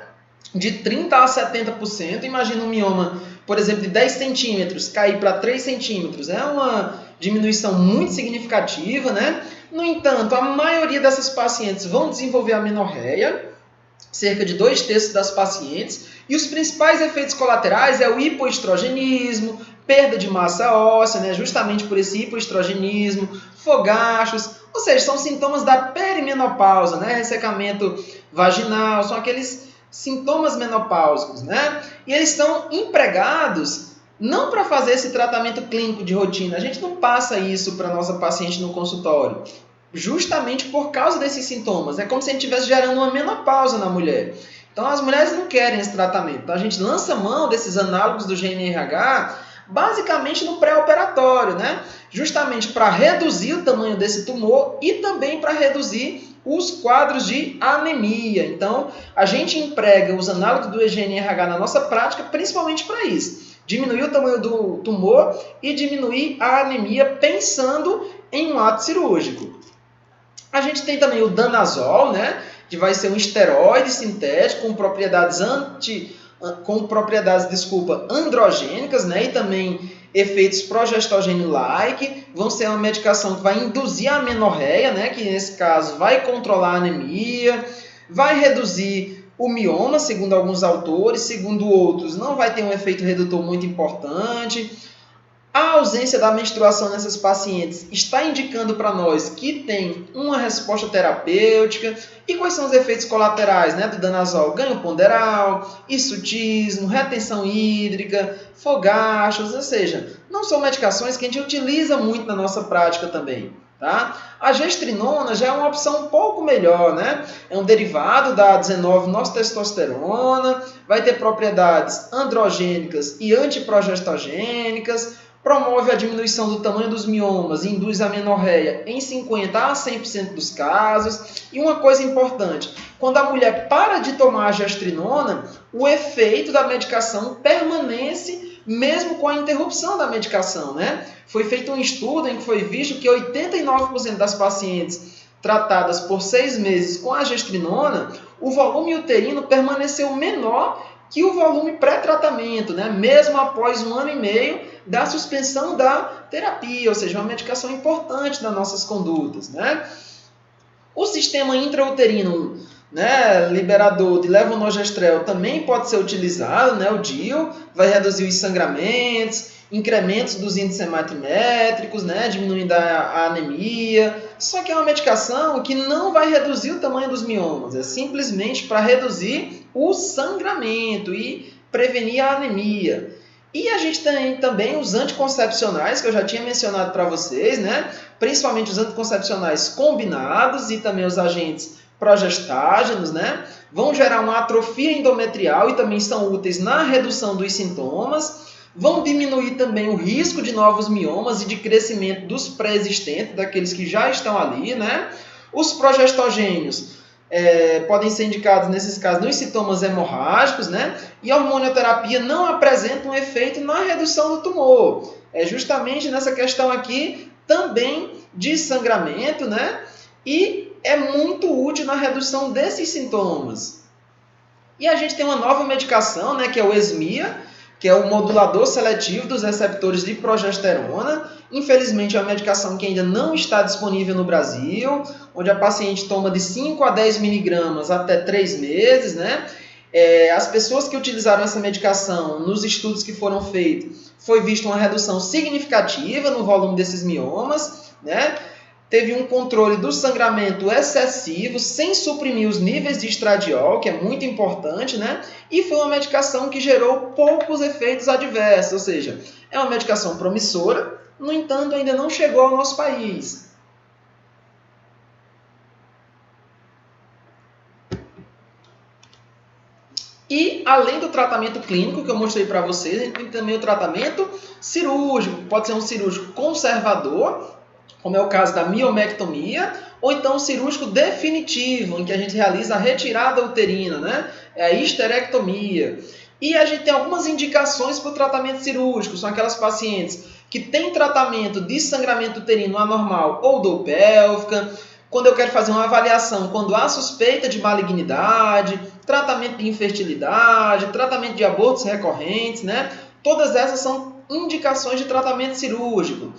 De 30% a 70%. Imagina um mioma, por exemplo, de 10 centímetros cair para 3 centímetros. É uma diminuição muito significativa, né? No entanto, a maioria dessas pacientes vão desenvolver amenorreia, cerca de 2/3 das pacientes, e os principais efeitos colaterais é o hipoestrogenismo, perda de massa óssea, né, justamente por esse hipoestrogenismo, fogachos, ou seja, são sintomas da perimenopausa, né, ressecamento vaginal, são aqueles sintomas menopáusicos, né, e eles são empregados não para fazer esse tratamento clínico de rotina, a gente não passa isso para a nossa paciente no consultório, justamente por causa desses sintomas. É como se a gente estivesse gerando uma menopausa na mulher. Então, as mulheres não querem esse tratamento. Então, a gente lança mão desses análogos do GNRH basicamente no pré-operatório, né? Justamente para reduzir o tamanho desse tumor e também para reduzir os quadros de anemia. Então, a gente emprega os análogos do GNRH na nossa prática principalmente para isso. Diminuir o tamanho do tumor e diminuir a anemia pensando em um ato cirúrgico. A gente tem também o danazol, né, que vai ser um esteroide sintético com propriedades androgênicas, né, e também efeitos progestogênio-like. Vão ser uma medicação que vai induzir a amenorreia, né, que nesse caso vai controlar a anemia, vai reduzir o mioma, segundo alguns autores, segundo outros, não vai ter um efeito redutor muito importante. A ausência da menstruação nessas pacientes está indicando para nós que tem uma resposta terapêutica. E quais são os efeitos colaterais, né, do danazol? Ganho ponderal, hirsutismo, retenção hídrica, fogachos, ou seja, não são medicações que a gente utiliza muito na nossa prática também. Tá? A gestrinona já é uma opção um pouco melhor, né? É um derivado da 19-nortestosterona, vai ter propriedades androgênicas e antiprogestogênicas, promove a diminuição do tamanho dos miomas e induz a amenorreia em 50% a 100% dos casos. E uma coisa importante, quando a mulher para de tomar a gestrinona, o efeito da medicação permanece mesmo com a interrupção da medicação, né? Foi feito um estudo em que foi visto que 89% das pacientes tratadas por 6 meses com a gestrinona, o volume uterino permaneceu menor que o volume pré-tratamento, né? Mesmo após 1 ano e meio da suspensão da terapia, ou seja, uma medicação importante nas nossas condutas, né? O sistema intrauterino, né, liberador de levonorgestrel também pode ser utilizado, né, o DIU, vai reduzir os sangramentos, incrementos dos índices hematométricos, né, diminuindo a anemia. Só que é uma medicação que não vai reduzir o tamanho dos miomas, é simplesmente para reduzir o sangramento e prevenir a anemia. E a gente tem também os anticoncepcionais, que eu já tinha mencionado para vocês, né? Principalmente os anticoncepcionais combinados e também os agentes progestágenos, né? Vão gerar uma atrofia endometrial e também são úteis na redução dos sintomas. Vão diminuir também o risco de novos miomas e de crescimento dos pré-existentes, daqueles que já estão ali, né? Os progestogênios podem ser indicados, nesses casos, nos sintomas hemorrágicos, né? E a hormonioterapia não apresenta um efeito na redução do tumor. É justamente nessa questão aqui também de sangramento, né? E é muito útil na redução desses sintomas. E a gente tem uma nova medicação, né? Que é o Esmia, que é o modulador seletivo dos receptores de progesterona. Infelizmente, é uma medicação que ainda não está disponível no Brasil, onde a paciente toma de 5 a 10 miligramas até 3 meses, né? As pessoas que utilizaram essa medicação, nos estudos que foram feitos, foi vista uma redução significativa no volume desses miomas, né? Teve um controle do sangramento excessivo, sem suprimir os níveis de estradiol, que é muito importante, né? E foi uma medicação que gerou poucos efeitos adversos, ou seja, é uma medicação promissora, no entanto, ainda não chegou ao nosso país. E, além do tratamento clínico que eu mostrei para vocês, a gente tem também o tratamento cirúrgico. Pode ser um cirúrgico conservador, como é o caso da miomectomia, ou então um cirúrgico definitivo, em que a gente realiza a retirada uterina, né? É a histerectomia. E a gente tem algumas indicações para o tratamento cirúrgico, são aquelas pacientes que têm tratamento de sangramento uterino anormal ou dor pélvica, quando eu quero fazer uma avaliação, quando há suspeita de malignidade, tratamento de infertilidade, tratamento de abortos recorrentes, né? Todas essas são indicações de tratamento cirúrgico.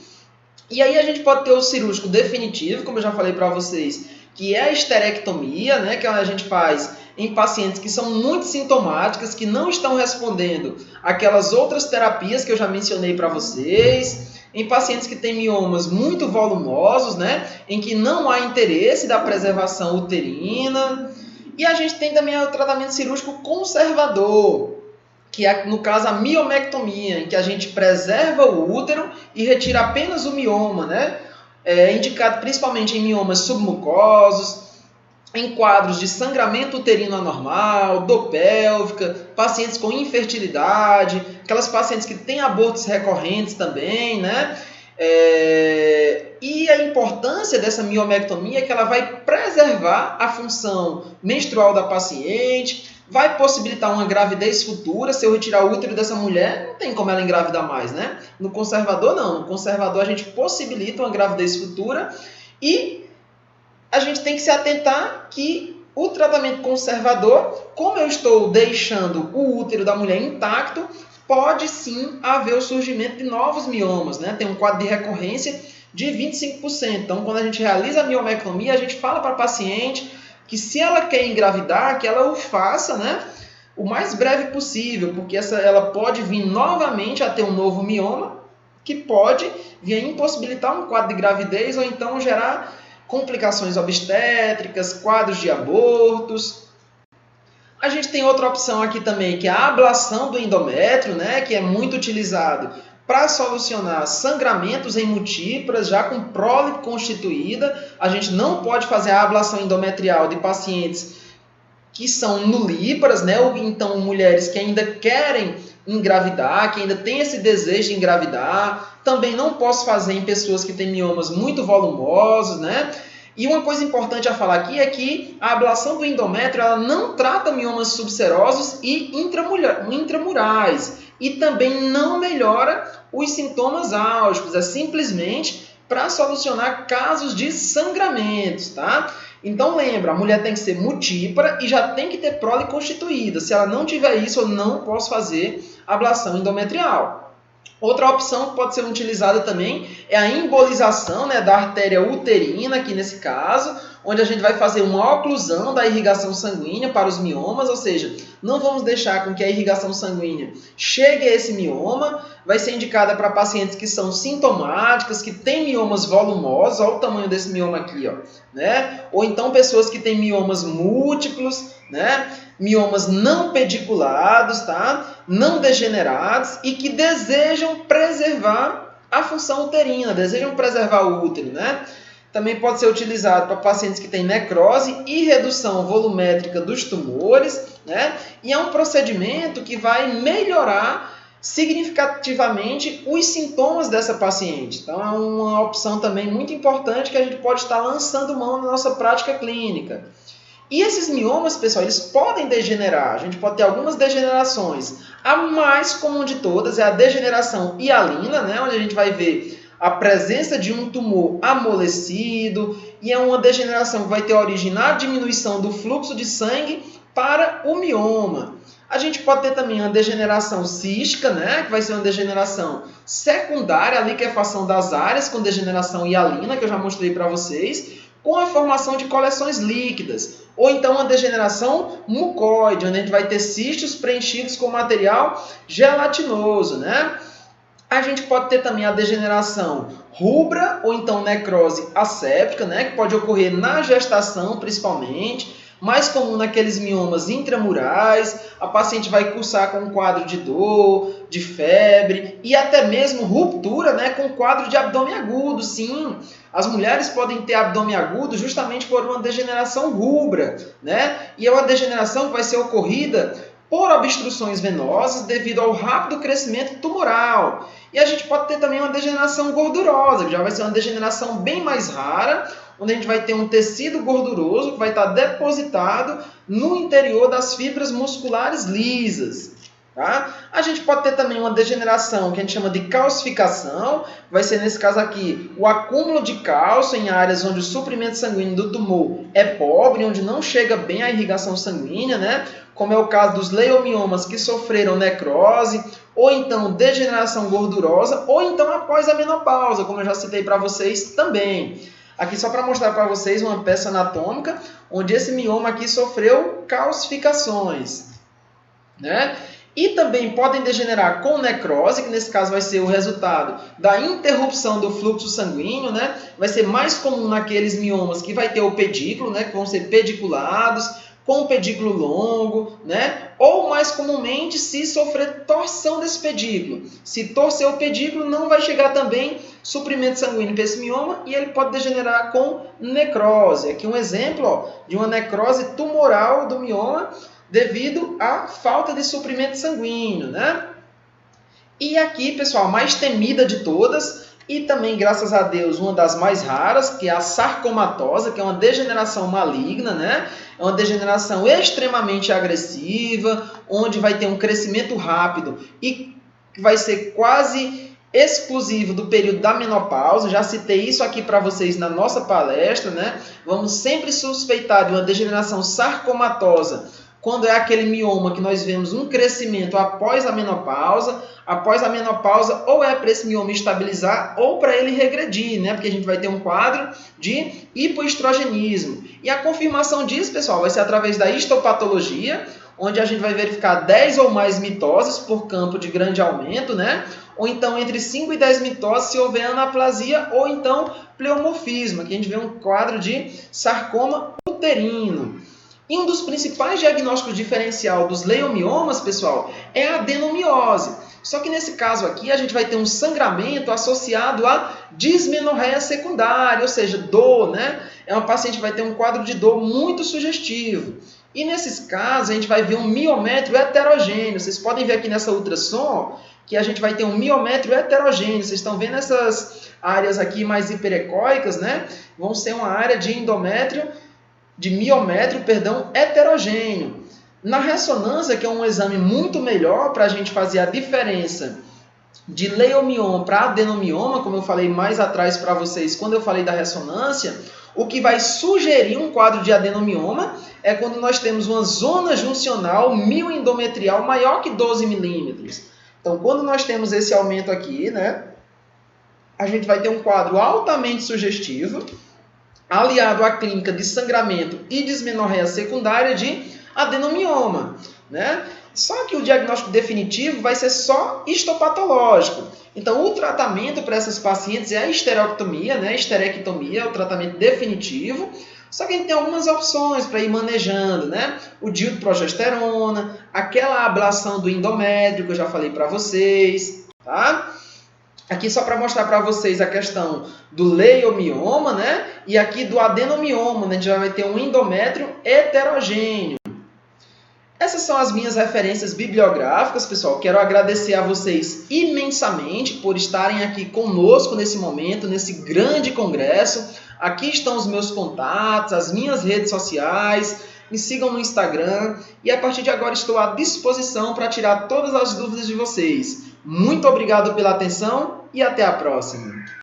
E aí a gente pode ter o cirúrgico definitivo, como eu já falei para vocês, que é a histerectomia, né, que a gente faz em pacientes que são muito sintomáticas, que não estão respondendo àquelas outras terapias que eu já mencionei para vocês, em pacientes que têm miomas muito volumosos, né, em que não há interesse da preservação uterina. E a gente tem também o tratamento cirúrgico conservador, que é, no caso, a miomectomia, em que a gente preserva o útero e retira apenas o mioma, né? É indicado principalmente em miomas submucosos, em quadros de sangramento uterino anormal, dor pélvica, pacientes com infertilidade, aquelas pacientes que têm abortos recorrentes também, né? E a importância dessa miomectomia é que ela vai preservar a função menstrual da paciente, vai possibilitar uma gravidez futura. Se eu retirar o útero dessa mulher, não tem como ela engravidar mais, né? No conservador, não. No conservador, a gente possibilita uma gravidez futura e a gente tem que se atentar que o tratamento conservador, como eu estou deixando o útero da mulher intacto, pode sim haver o surgimento de novos miomas, né? Tem um quadro de recorrência de 25%. Então, quando a gente realiza a miomectomia, a gente fala para a paciente que se ela quer engravidar, que ela o faça, né, o mais breve possível, porque ela pode vir novamente a ter um novo mioma que pode vir a impossibilitar um quadro de gravidez ou então gerar complicações obstétricas, quadros de abortos. A gente tem outra opção aqui também, que é a ablação do endométrio, né, que é muito utilizado para solucionar sangramentos em multíparas, já com prólipe constituída. A gente não pode fazer a ablação endometrial de pacientes que são nulíparas, né, ou então mulheres que ainda querem engravidar, que ainda têm esse desejo de engravidar. Também não posso fazer em pessoas que têm miomas muito volumosos, né? E uma coisa importante a falar aqui é que a ablação do endométrio ela não trata miomas subserosos e intramurais. E também não melhora os sintomas álgicos. É simplesmente para solucionar casos de sangramentos, tá? Então lembra, a mulher tem que ser multípara e já tem que ter prólipe constituída. Se ela não tiver isso, eu não posso fazer ablação endometrial. Outra opção que pode ser utilizada também é a embolização, né, da artéria uterina, aqui nesse caso, onde a gente vai fazer uma oclusão da irrigação sanguínea para os miomas, ou seja, não vamos deixar com que a irrigação sanguínea chegue a esse mioma. Vai ser indicada para pacientes que são sintomáticas, que têm miomas volumosos, olha o tamanho desse mioma aqui, ó, né? Ou então pessoas que têm miomas múltiplos, né? Miomas não pediculados, tá? Não degenerados e que desejam preservar a função uterina, desejam preservar o útero, né? Também pode ser utilizado para pacientes que têm necrose e redução volumétrica dos tumores, né? E é um procedimento que vai melhorar significativamente os sintomas dessa paciente. Então, é uma opção também muito importante que a gente pode estar lançando mão na nossa prática clínica. E esses miomas, pessoal, eles podem degenerar. A gente pode ter algumas degenerações. A mais comum de todas é a degeneração hialina, né? Onde a gente vai ver a presença de um tumor amolecido, e é uma degeneração que vai ter origem na diminuição do fluxo de sangue para o mioma. A gente pode ter também uma degeneração cística, né, que vai ser uma degeneração secundária, a liquefação das áreas com degeneração hialina, que eu já mostrei para vocês, com a formação de coleções líquidas. Ou então uma degeneração mucoide, onde a gente vai ter cistos preenchidos com material gelatinoso, né? A gente pode ter também a degeneração rubra ou então necrose asséptica, né, que pode ocorrer na gestação principalmente, mais comum naqueles miomas intramurais. A paciente vai cursar com um quadro de dor, de febre e até mesmo ruptura, né, com quadro de abdômen agudo. Sim, as mulheres podem ter abdômen agudo justamente por uma degeneração rubra, né? E é uma degeneração que vai ser ocorrida por obstruções venosas devido ao rápido crescimento tumoral. E a gente pode ter também uma degeneração gordurosa, que já vai ser uma degeneração bem mais rara, onde a gente vai ter um tecido gorduroso que vai estar depositado no interior das fibras musculares lisas. Tá? A gente pode ter também uma degeneração que a gente chama de calcificação, vai ser nesse caso aqui o acúmulo de cálcio em áreas onde o suprimento sanguíneo do tumor é pobre, onde não chega bem a irrigação sanguínea, né? Como é o caso dos leiomiomas que sofreram necrose, ou então degeneração gordurosa, ou então após a menopausa, como eu já citei para vocês também. Aqui só para mostrar para vocês uma peça anatômica, onde esse mioma aqui sofreu calcificações, né? E também podem degenerar com necrose, que nesse caso vai ser o resultado da interrupção do fluxo sanguíneo, né? Vai ser mais comum naqueles miomas que vai ter o pedículo, né? Que vão ser pediculados, com o pedículo longo, né? Ou mais comumente se sofrer torção desse pedículo. Se torcer o pedículo, não vai chegar também suprimento sanguíneo para esse mioma e ele pode degenerar com necrose. Aqui um exemplo, ó, de uma necrose tumoral do mioma devido à falta de suprimento sanguíneo, né? E aqui, pessoal, a mais temida de todas, e também, graças a Deus, uma das mais raras, que é a sarcomatosa, que é uma degeneração maligna, né? É uma degeneração extremamente agressiva, onde vai ter um crescimento rápido e vai ser quase exclusivo do período da menopausa. Já citei isso aqui para vocês na nossa palestra, né? Vamos sempre suspeitar de uma degeneração sarcomatosa quando é aquele mioma que nós vemos um crescimento após a menopausa. Após a menopausa, ou é para esse mioma estabilizar ou para ele regredir, né? Porque a gente vai ter um quadro de hipoestrogenismo. E a confirmação disso, pessoal, vai ser através da histopatologia, onde a gente vai verificar 10 ou mais mitoses por campo de grande aumento, né? ou então entre 5 e 10 mitoses se houver anaplasia, ou então pleomorfismo. Aqui a gente vê um quadro de sarcoma uterino. E um dos principais diagnósticos diferencial dos leiomiomas, pessoal, é a adenomiose. Só que nesse caso aqui a gente vai ter um sangramento associado a dismenorreia secundária, ou seja, dor, né? Uma paciente que vai ter um quadro de dor muito sugestivo. E nesses casos a gente vai ver um miométrio heterogêneo. Vocês podem ver aqui nessa ultrassom que a gente vai ter um miométrio heterogêneo. Vocês estão vendo essas áreas aqui mais hiperecóicas, né? Vão ser uma área de miométrio heterogêneo. Na ressonância, que é um exame muito melhor para a gente fazer a diferença de leiomioma para adenomioma, como eu falei mais atrás para vocês quando eu falei da ressonância, o que vai sugerir um quadro de adenomioma é quando nós temos uma zona juncional mioendometrial maior que 12 milímetros. Então, quando nós temos esse aumento aqui, né, a gente vai ter um quadro altamente sugestivo, aliado à clínica de sangramento e dismenorreia secundária de adenomioma, né? Só que o diagnóstico definitivo vai ser só histopatológico. Então, o tratamento para essas pacientes é a esterectomia, né? Esterectomia é o tratamento definitivo. Só que a gente tem algumas opções para ir manejando, né? O dietroprogesterona, aquela ablação do endométrio que eu já falei para vocês, tá? Aqui só para mostrar para vocês a questão do leiomioma, né? E aqui do adenomioma, né? A gente já vai ter um endométrio heterogêneo. Essas são as minhas referências bibliográficas, pessoal. Quero agradecer a vocês imensamente por estarem aqui conosco nesse momento, nesse grande congresso. Aqui estão os meus contatos, as minhas redes sociais. Me sigam no Instagram e a partir de agora estou à disposição para tirar todas as dúvidas de vocês. Muito obrigado pela atenção e até a próxima.